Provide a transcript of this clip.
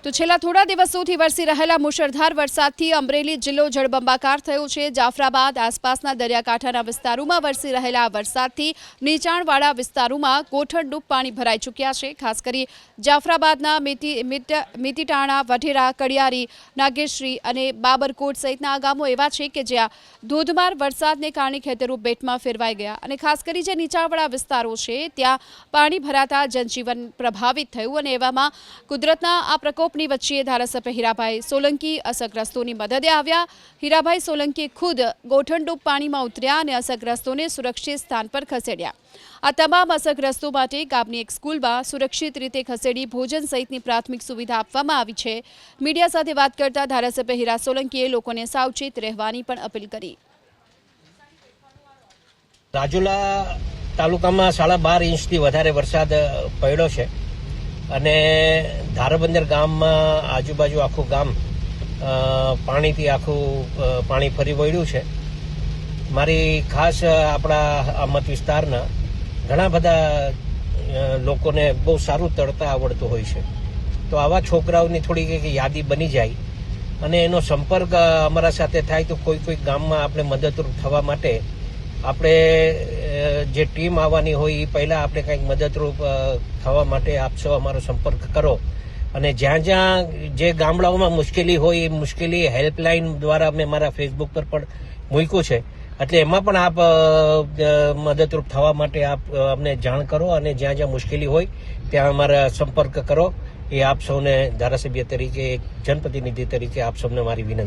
તો છેલ્લા થોડા દિવસોથી વરસી રહેલા મુશળધાર વરસાદથી અમરેલી જિલ્લો જળબંબાકાર થયો છે। જાફરાબાદ આસપાસના દરિયાકાંઠાના વિસ્તારોમાં વરસી રહેલા વરસાદથી નીચાણવાળા વિસ્તારોમાં ગોઠણડૂબ પાણી ભરાઈ ચૂક્યા છે। ખાસ કરી જાફરાબાદના મીતીટાણા, વઢેરા, કડિયારી, નાગેશ્રી અને બાબરકોટ સહિતના આ ગામો એવા છે કે જ્યાં ધોધમાર વરસાદને કારણે ખેતરો બેટમાં ફેરવાઈ ગયા અને ખાસ કરી જે નીચાણવાળા વિસ્તારો છે ત્યાં પાણી ભરાતા જનજીવન પ્રભાવિત થયું અને એવામાં કુદરતના આ પ્રકોપની વચ્ચે ધારાસભ્ય હીરાભાઈ સોલંકી અસરગ્રસ્તોની મદદે આવ્યા। હીરાભાઈ સોલંકીએ ખુદ ગોઠણડૂબ પાણીમાં ઉતર્યા અને અસરગ્રસ્તોને સુરક્ષિત સ્થાન પર ખસેડ્યા। આ તમામ અસરગ્રસ્તો માટે ગામની એક સ્કૂલમાં સુરક્ષિત રીતે ખસેડી ભોજન સહિતની પ્રાથમિક સુવિધા આપવામાં આવી છે। મીડિયા સાથે વાત કરતા ધારાસભ્ય હીરા સોલંકીએ લોકોને સાવચેત રહેવાની પણ અપીલ કરી। રાજુલા તાલુકામાં 12.5 ઇંચથી વધારે વરસાદ પડ્યો છે અને ધારબંદર ગામમાં આજુબાજુ આખું ગામ પાણીથી પાણી ફરી વળ્યું છે। મારી ખાસ આપણા મત વિસ્તારના ઘણા બધા લોકોને બહુ સારું તરતા આવડતું હોય છે, તો આવા છોકરાઓની થોડી યાદી બની જાય અને એનો સંપર્ક અમારા સાથે થાય તો કોઈ ગામમાં આપણે મદદરૂપ થવા માટે આપણે જે ટીમ આવવાની હોય એ પહેલા આપણે કંઈક મદદરૂપ થવા માટે આપ સૌ અમારો સંપર્ક કરો અને જ્યાં જે ગામડાઓમાં મુશ્કેલી હોય એ મુશ્કેલી હેલ્પલાઇન દ્વારા મેં મારા ફેસબુક પર પણ મૂક્યું છે, એટલે એમાં પણ આપ મદદરૂપ થવા માટે આપ અમને જાણ કરો અને જ્યાં મુશ્કેલી હોય ત્યાં અમારા સંપર્ક કરો। એ આપ સૌને ધારાસભ્ય તરીકે, એક જનપ્રતિનિધિ તરીકે આપ સૌને મારી વિનંતી।